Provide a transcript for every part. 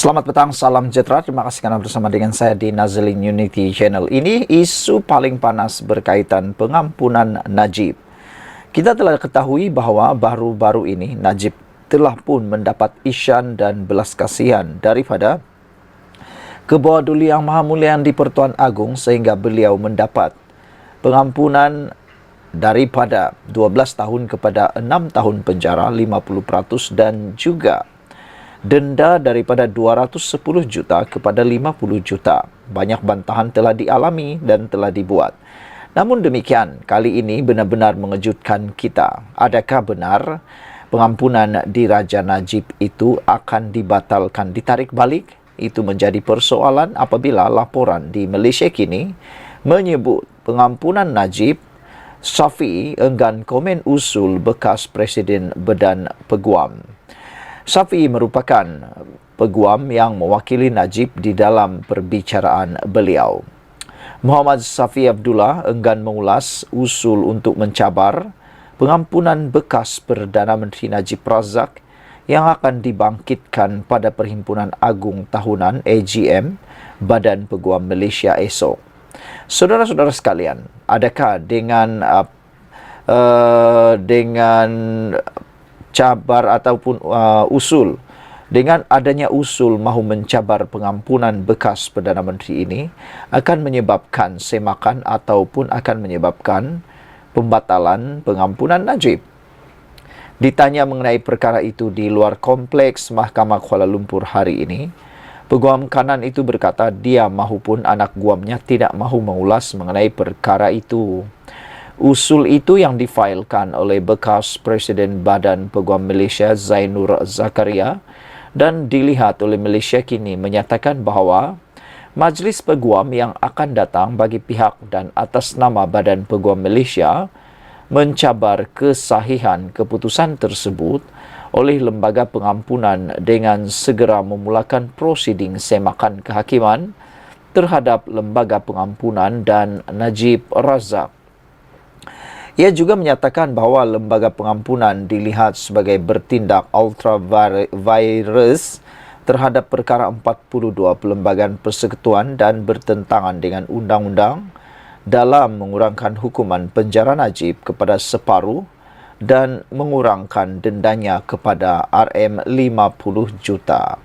Selamat petang, salam sejahtera. Terima kasih karena bersama dengan saya di Nazlin Unity Channel. Ini isu paling panas berkaitan pengampunan Najib. Kita telah ketahui bahwa baru-baru ini Najib telah pun mendapat isyan dan belas kasihan daripada Kebawah Duli Yang Maha Mulia di Pertuan Agong sehingga beliau mendapat pengampunan daripada 12 tahun kepada 6 tahun penjara 50% dan juga denda daripada 210 juta kepada 50 juta. Banyak bantahan telah dialami dan telah dibuat. Namun demikian, kali ini benar-benar mengejutkan kita. Adakah benar pengampunan di Raja Najib itu akan dibatalkan, ditarik balik? Itu menjadi persoalan apabila laporan di Malaysia kini menyebut pengampunan Najib, Syafiee enggan komen usul bekas Presiden Badan Peguam. Syafiee merupakan peguam yang mewakili Najib di dalam perbicaraan beliau. Muhammad Syafiee Abdullah enggan mengulas usul untuk mencabar pengampunan bekas Perdana Menteri Najib Razak yang akan dibangkitkan pada Perhimpunan Agung Tahunan AGM Badan Peguam Malaysia esok. Saudara-saudara sekalian, adakah dengan cabar ataupun usul, dengan adanya usul mahu mencabar pengampunan bekas Perdana Menteri ini akan menyebabkan semakan ataupun akan menyebabkan pembatalan pengampunan Najib? Ditanya mengenai perkara itu di luar kompleks Mahkamah Kuala Lumpur hari ini, peguam kanan itu berkata dia mahupun anak guamnya tidak mahu mengulas mengenai perkara itu. Usul itu yang difailkan oleh bekas Presiden Badan Peguam Malaysia Zainur Zakaria dan dilihat oleh Malaysia kini menyatakan bahawa Majlis Peguam yang akan datang bagi pihak dan atas nama Badan Peguam Malaysia mencabar kesahihan keputusan tersebut oleh Lembaga Pengampunan dengan segera memulakan prosiding semakan kehakiman terhadap Lembaga Pengampunan dan Najib Razak. Ia juga menyatakan bahawa Lembaga Pengampunan dilihat sebagai bertindak ultra-virus terhadap perkara 42 Perlembagaan Persekutuan dan bertentangan dengan undang-undang dalam mengurangkan hukuman penjara Najib kepada separuh dan mengurangkan dendanya kepada RM50 juta.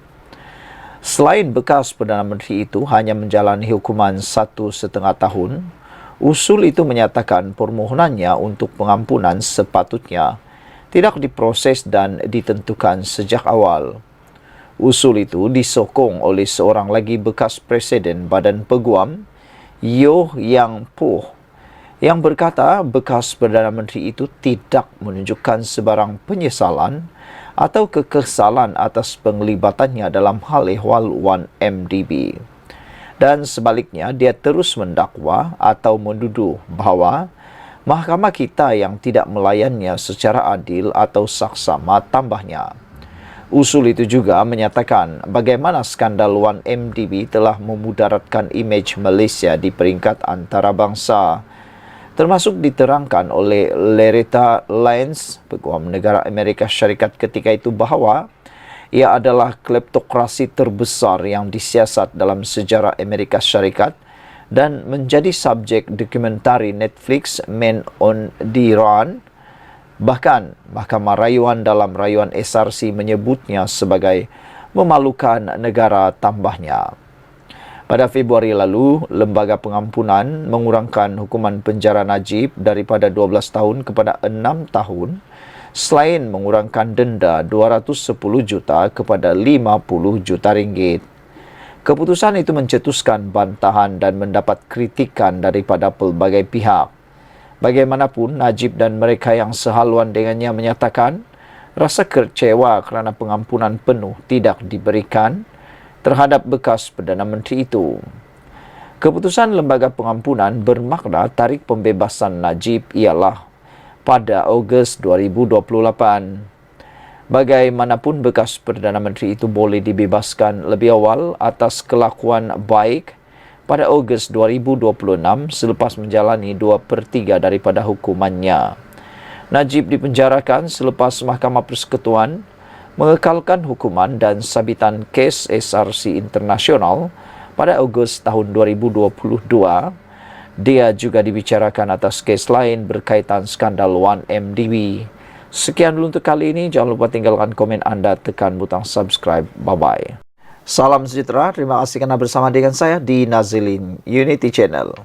Selain bekas Perdana Menteri itu hanya menjalani hukuman 1,5 tahun, usul itu menyatakan permohonannya untuk pengampunan sepatutnya tidak diproses dan ditentukan sejak awal. Usul itu disokong oleh seorang lagi bekas Presiden Badan Peguam, Yeoh Yang Poh, yang berkata bekas Perdana Menteri itu tidak menunjukkan sebarang penyesalan atau kekesalan atas penglibatannya dalam hal ehwal 1MDB. Dan sebaliknya, dia terus mendakwa atau menuduh bahawa mahkamah kita yang tidak melayannya secara adil atau saksama, tambahnya. Usul itu juga menyatakan bagaimana skandal 1MDB telah memudaratkan imej Malaysia di peringkat antarabangsa. Termasuk diterangkan oleh Loretta Lyons, Peguam Negara Amerika Syarikat ketika itu bahawa ia adalah kleptokrasi terbesar yang disiasat dalam sejarah Amerika Syarikat dan menjadi subjek dokumentari Netflix Men on the Run. Bahkan Mahkamah Rayuan dalam rayuan SRC menyebutnya sebagai memalukan negara, tambahnya. Pada Februari lalu, Lembaga Pengampunan mengurangkan hukuman penjara Najib daripada 12 tahun kepada 6 tahun selain mengurangkan denda 210 juta kepada 50 juta ringgit. Keputusan itu mencetuskan bantahan dan mendapat kritikan daripada pelbagai pihak. Bagaimanapun, Najib dan mereka yang sehaluan dengannya menyatakan rasa kecewa kerana pengampunan penuh tidak diberikan terhadap bekas Perdana Menteri itu. Keputusan Lembaga Pengampunan bermakna tarik pembebasan Najib ialah pada Ogos 2028. Bagaimanapun bekas Perdana Menteri itu boleh dibebaskan lebih awal atas kelakuan baik pada Ogos 2026 selepas menjalani 2/3 daripada hukumannya. Najib dipenjarakan selepas Mahkamah Persekutuan mengekalkan hukuman dan sabitan kes SRC Internasional pada Ogos tahun 2022. Dia juga dibicarakan atas kes lain berkaitan skandal 1MDB. Sekian dulu untuk kali ini. Jangan lupa tinggalkan komen anda, tekan butang subscribe. Bye-bye. Salam sejahtera. Terima kasih kerana bersama dengan saya di Nazilin Unity Channel.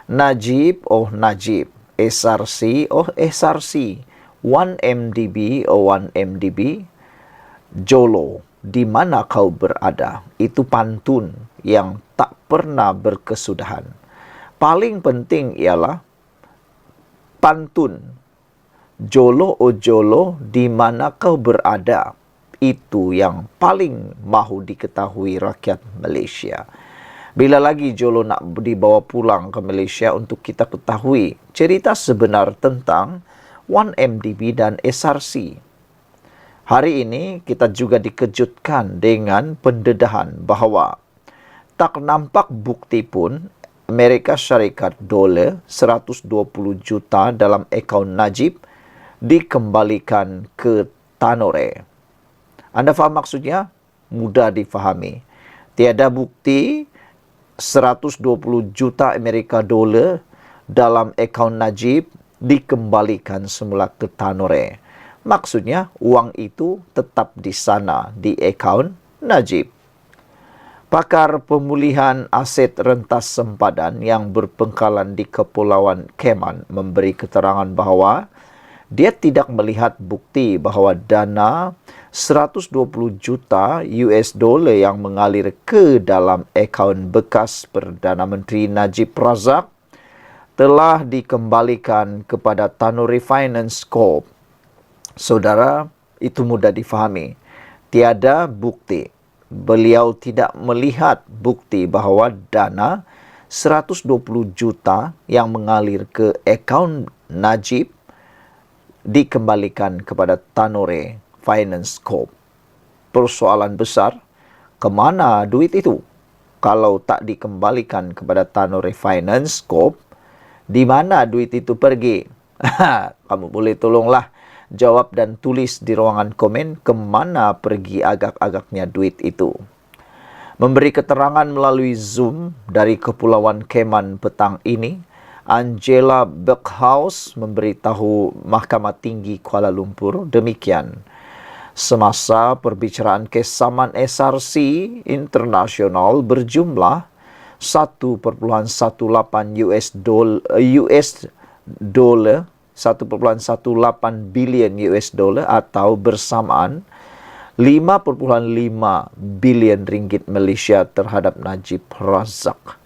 Najib, oh Najib. SRC, oh SRC. 1MDB, oh 1MDB. Jolo, di mana kau berada? Itu pantun yang tak pernah berkesudahan. Paling penting ialah pantun. Jolo o Jolo, di mana kau berada? Itu yang paling mahu diketahui rakyat Malaysia. Bila lagi Jolo nak dibawa pulang ke Malaysia untuk kita ketahui cerita sebenar tentang 1MDB dan SRC. Hari ini kita juga dikejutkan dengan pendedahan bahawa tak nampak bukti pun Amerika Syarikat dolar 120 juta dalam akaun Najib dikembalikan ke Tanore. Anda faham maksudnya? Mudah difahami. Tiada bukti 120 juta Amerika dolar dalam akaun Najib dikembalikan semula ke Tanore. Maksudnya, uang itu tetap di sana, di akaun Najib. Pakar pemulihan aset rentas sempadan yang berpengkalan di Kepulauan Cayman memberi keterangan bahawa dia tidak melihat bukti bahawa dana 120 juta US dollar yang mengalir ke dalam akaun bekas Perdana Menteri Najib Razak telah dikembalikan kepada Tanuri Finance Corp. Saudara, itu mudah difahami. Tiada bukti. Beliau tidak melihat bukti bahawa dana 120 juta yang mengalir ke akaun Najib dikembalikan kepada Tanore Finance Corp. Persoalan besar, ke mana duit itu? Kalau tak dikembalikan kepada Tanore Finance Corp, di mana duit itu pergi? Kamu boleh tolonglah jawab dan tulis di ruangan komen ke mana pergi agak-agaknya duit itu. Memberi keterangan melalui Zoom dari Kepulauan Cayman petang ini, Angela Berghaus memberitahu Mahkamah Tinggi Kuala Lumpur demikian. Semasa perbicaraan kes saman SRC Internasional berjumlah 1.18 US dollar 1.18 bilion US dollar atau bersamaan 5.5 bilion ringgit Malaysia terhadap Najib Razak.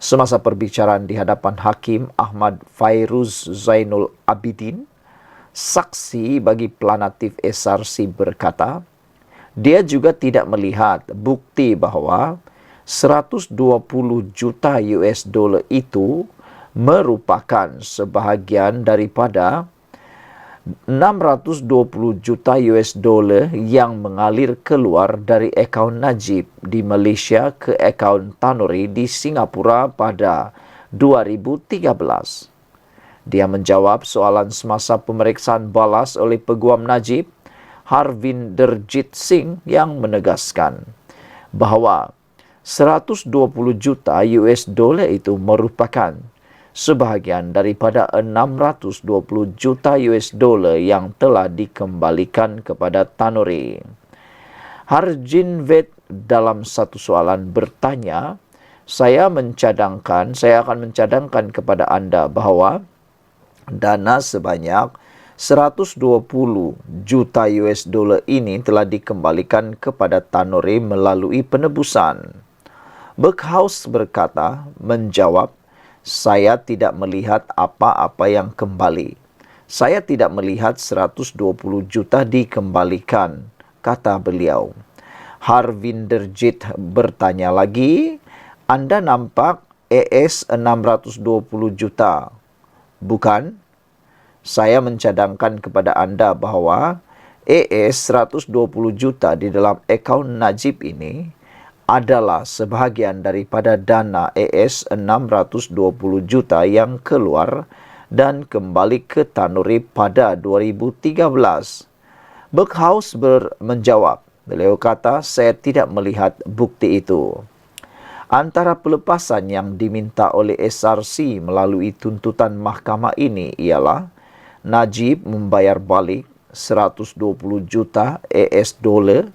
Semasa perbicaraan di hadapan Hakim Ahmad Fairuz Zainul Abidin, saksi bagi planatif SRC berkata, dia juga tidak melihat bukti bahawa 120 juta US dollar itu merupakan sebahagian daripada 620 juta US dollar yang mengalir keluar dari akaun Najib di Malaysia ke akaun Tanuri di Singapura pada 2013. Dia menjawab soalan semasa pemeriksaan balas oleh Peguam Najib, Harvinderjit Singh, yang menegaskan bahawa 120 juta US dollar itu merupakan sebahagian daripada 620 juta US dollar yang telah dikembalikan kepada Tanuri. Harjinvet dalam satu soalan bertanya, saya akan mencadangkan kepada anda bahawa dana sebanyak 120 juta US dollar ini telah dikembalikan kepada Tanuri melalui penebusan. Berghaus berkata, menjawab, saya tidak melihat apa-apa yang kembali. Saya tidak melihat 120 juta dikembalikan, kata beliau. Harvinderjit bertanya lagi, anda nampak AS 620 juta, bukan? Saya mencadangkan kepada anda bahawa AS 120 juta di dalam akaun Najib ini adalah sebahagian daripada dana AS 620 juta yang keluar dan kembali ke Tanuri pada 2013. Berkhaus menjawab. Beliau kata, saya tidak melihat bukti itu. Antara pelepasan yang diminta oleh SRC melalui tuntutan mahkamah ini ialah Najib membayar balik 120 juta AS dolar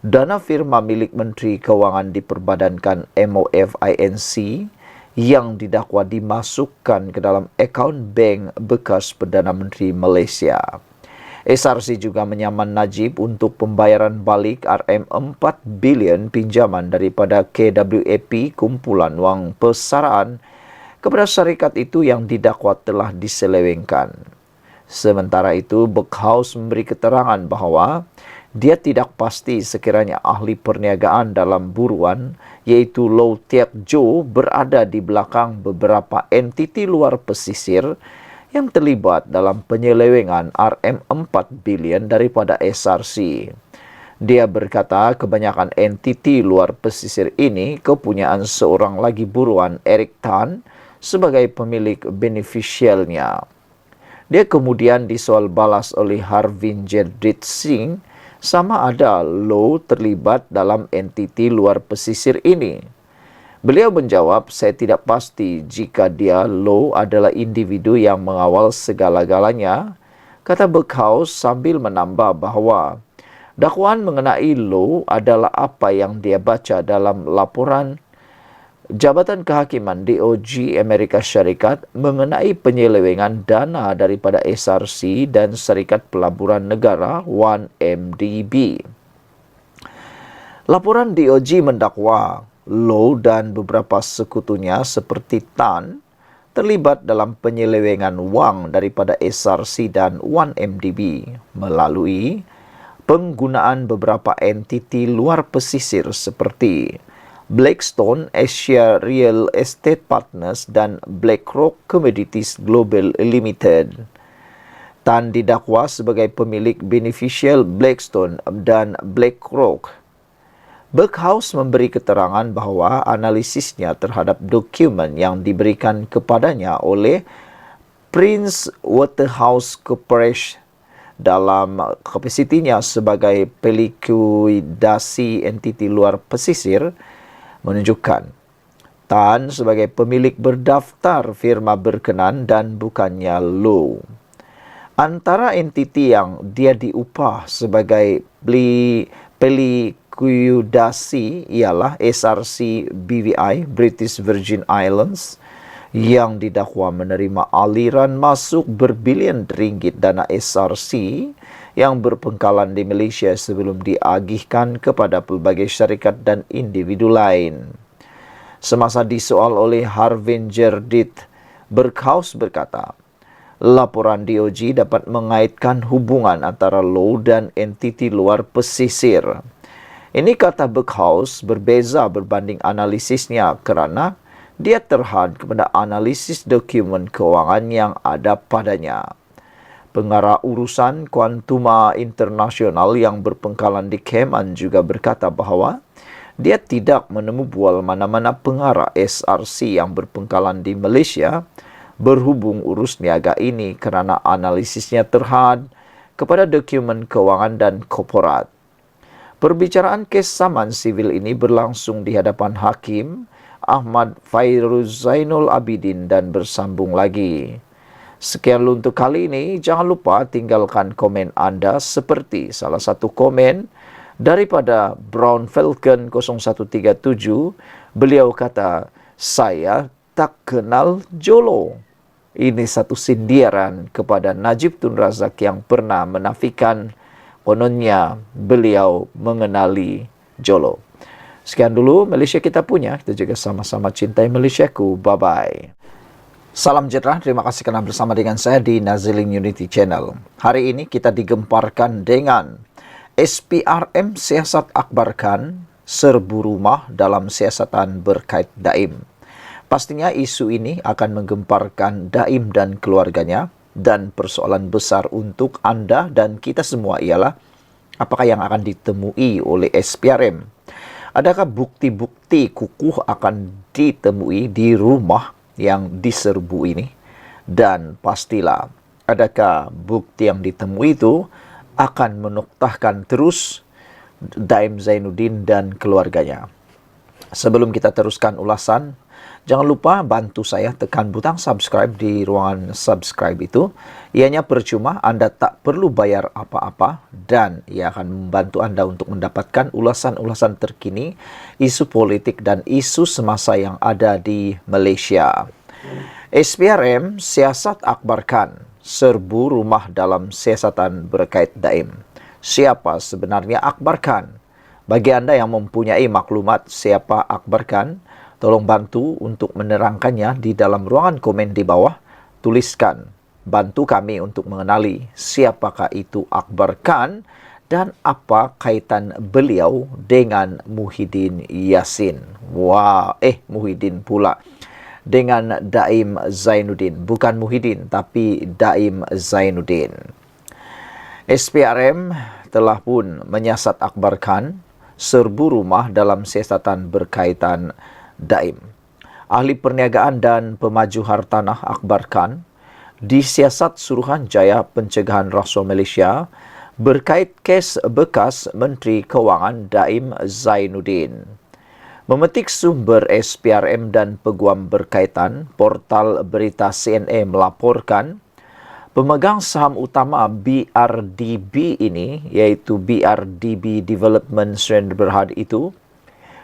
dana firma milik Menteri Kewangan diperbadankan MOFINC yang didakwa dimasukkan ke dalam akaun bank bekas Perdana Menteri Malaysia. SRC juga menyaman Najib untuk pembayaran balik RM4 bilion pinjaman daripada KWAP kumpulan wang persaraan kepada syarikat itu yang didakwa telah diselewengkan. Sementara itu, Berkhaus memberi keterangan bahawa dia tidak pasti sekiranya ahli perniagaan dalam buruan iaitu Low Tiak Jo berada di belakang beberapa entiti luar pesisir yang terlibat dalam penyelewengan RM4 bilion daripada SRC. Dia berkata kebanyakan entiti luar pesisir ini kepunyaan seorang lagi buruan Eric Tan sebagai pemilik beneficialnya. Dia kemudian disoal balas oleh Harvinder Singh sama ada Low terlibat dalam entiti luar pesisir ini. Beliau menjawab, saya tidak pasti jika dia Low adalah individu yang mengawal segala-galanya, kata Berkhaus sambil menambah bahawa dakwaan mengenai Low adalah apa yang dia baca dalam laporan Jabatan Kehakiman DOJ Amerika Syarikat mengenai penyelewengan dana daripada SRC dan Syarikat Pelaburan Negara 1MDB. Laporan DOJ mendakwa Low dan beberapa sekutunya seperti Tan terlibat dalam penyelewengan wang daripada SRC dan 1MDB melalui penggunaan beberapa entiti luar pesisir seperti Blackstone Asia Real Estate Partners dan BlackRock Commodities Global Limited. Tan didakwa sebagai pemilik beneficial Blackstone dan BlackRock. Berkhaus memberi keterangan bahawa analisisnya terhadap dokumen yang diberikan kepadanya oleh Prince Waterhouse Corporation dalam kapasitinya sebagai pelikuidasi entiti luar pesisir menunjukkan Tan sebagai pemilik berdaftar firma berkenan dan bukannya Low. Antara entiti yang dia diupah sebagai pelikuidasi ialah SRC BVI British Virgin Islands yang didakwa menerima aliran masuk berbilion ringgit dana SRC yang berpengkalan di Malaysia sebelum diagihkan kepada pelbagai syarikat dan individu lain. Semasa disoal oleh Harvinder Berkhaus berkata, laporan DOJ dapat mengaitkan hubungan antara Low dan entiti luar pesisir. Ini kata Berkhaus berbeza berbanding analisisnya kerana dia terhad kepada analisis dokumen kewangan yang ada padanya. Pengarah urusan Kuantuma Internasional yang berpengkalan di Cayman juga berkata bahawa dia tidak menemu bual mana-mana pengarah SRC yang berpengkalan di Malaysia berhubung urus niaga ini kerana analisisnya terhad kepada dokumen kewangan dan korporat. Perbicaraan kes saman sivil ini berlangsung di hadapan Hakim Ahmad Fairuz Zainul Abidin dan bersambung lagi. Sekian untuk kali ini, jangan lupa tinggalkan komen anda seperti salah satu komen daripada Brown Falcon 0137. Beliau kata, saya tak kenal Jolo. Ini satu sindiran kepada Najib Tun Razak yang pernah menafikan kononnya beliau mengenali Jolo. Sekian dulu Malaysia kita punya. Kita juga sama-sama cintai Malaysiaku. Bye-bye. Salam sejahtera, terima kasih kerana bersama dengan saya di Nazilin Unity Channel. Hari ini kita digemparkan dengan SPRM siasat akbarkan serbu rumah dalam siasatan berkait Daim. Pastinya isu ini akan menggemparkan Daim dan keluarganya, dan persoalan besar untuk anda dan kita semua ialah apakah yang akan ditemui oleh SPRM. Adakah bukti-bukti kukuh akan ditemui di rumah yang diserbu ini? Dan pastilah, adakah bukti yang ditemui itu akan menoktahkan terus Daim Zainuddin dan keluarganya. Sebelum kita teruskan ulasan, jangan lupa bantu saya tekan butang subscribe di ruangan subscribe itu. Ianya percuma, Anda tak perlu bayar apa-apa dan ia akan membantu Anda untuk mendapatkan ulasan-ulasan terkini, isu politik dan isu semasa yang ada di Malaysia. SPRM siasat akbarkan, serbu rumah dalam siasatan berkait Daim. Siapa sebenarnya Akbar Khan? Bagi Anda yang mempunyai maklumat siapa Akbar Khan, tolong bantu untuk menerangkannya di dalam ruangan komen di bawah. Tuliskan, bantu kami untuk mengenali siapakah itu Akbar Khan dan apa kaitan beliau dengan Muhyiddin Yassin. Muhyiddin pula. Dengan Daim Zainuddin. Bukan Muhyiddin, tapi Daim Zainuddin. SPRM telah pun menyiasat Akbar Khan serbu rumah dalam siasatan berkaitan Daim. Ahli perniagaan dan pemaju hartanah Akbar Khan disiasat Suruhanjaya Pencegahan Rasuah Malaysia berkait kes bekas Menteri Kewangan Daim Zainuddin. Memetik sumber SPRM dan peguam berkaitan, portal berita CNA melaporkan pemegang saham utama BRDB ini, iaitu BRDB Development Sdn Bhd itu,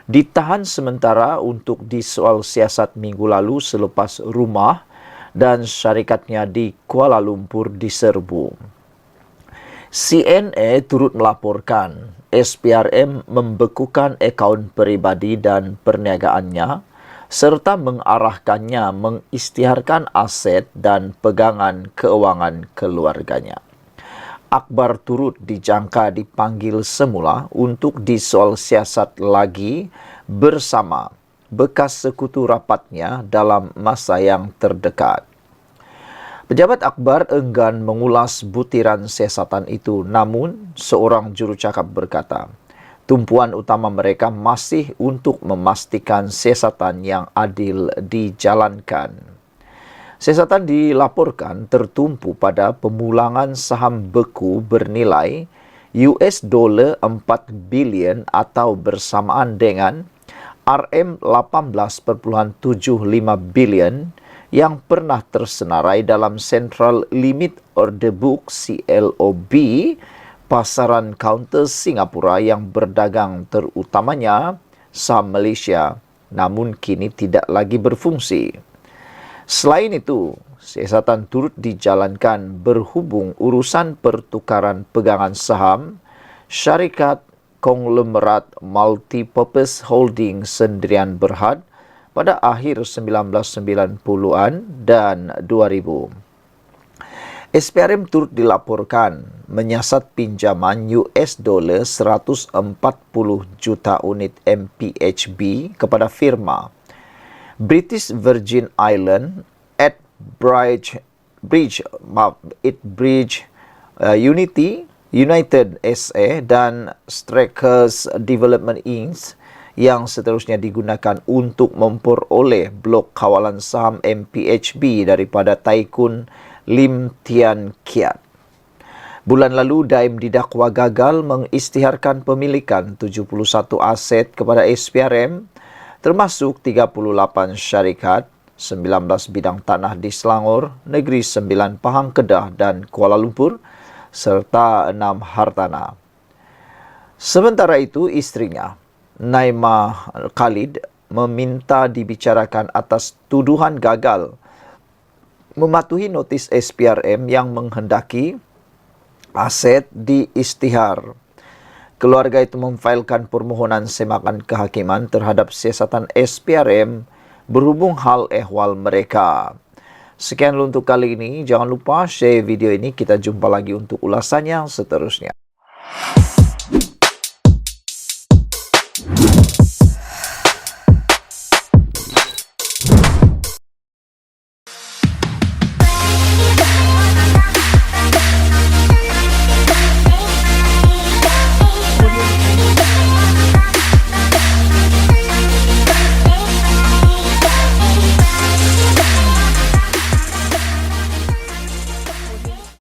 ditahan sementara untuk disoal siasat minggu lalu selepas rumah dan syarikatnya di Kuala Lumpur diserbu. CNA turut melaporkan SPRM membekukan akaun peribadi dan perniagaannya serta mengarahkannya mengisytiharkan aset dan pegangan keuangan keluarganya. Akbar turut dijangka dipanggil semula untuk disoal siasat lagi bersama bekas sekutu rapatnya dalam masa yang terdekat. Pejabat Akbar enggan mengulas butiran siasatan itu, namun seorang jurucakap berkata, tumpuan utama mereka masih untuk memastikan siasatan yang adil dijalankan. Siasatan dilaporkan tertumpu pada pemulangan saham beku bernilai $4 bilion atau bersamaan dengan RM18.75 bilion yang pernah tersenarai dalam Central Limit Order Book CLOB pasaran kaunter Singapura yang berdagang terutamanya saham Malaysia, namun kini tidak lagi berfungsi. Selain itu, siasatan turut dijalankan berhubung urusan pertukaran pegangan saham syarikat konglomerat Multipurpose Holding Sdn Bhd pada akhir 1990-an dan 2000. SPRM turut dilaporkan menyiasat pinjaman $140 juta unit MPHB kepada firma British Virgin Island United SA dan Strackers Development Inc. yang seterusnya digunakan untuk memperoleh blok kawalan saham MPHB daripada Taikun Lim Tian Kiat. Bulan lalu, Daim didakwa gagal mengisytiharkan pemilikan 71 aset kepada SPRM, termasuk 38 syarikat, 19 bidang tanah di Selangor, Negeri Sembilan Pahang Kedah dan Kuala Lumpur, serta 6 hartanah. Sementara itu, isterinya, Naimah Khalid, meminta dibicarakan atas tuduhan gagal mematuhi notis SPRM yang menghendaki aset diisytihar. Keluarga itu memfailkan permohonan semakan kehakiman terhadap siasatan SPRM berhubung hal ehwal mereka. Sekian untuk kali ini. Jangan lupa share video ini. Kita jumpa lagi untuk ulasannya seterusnya.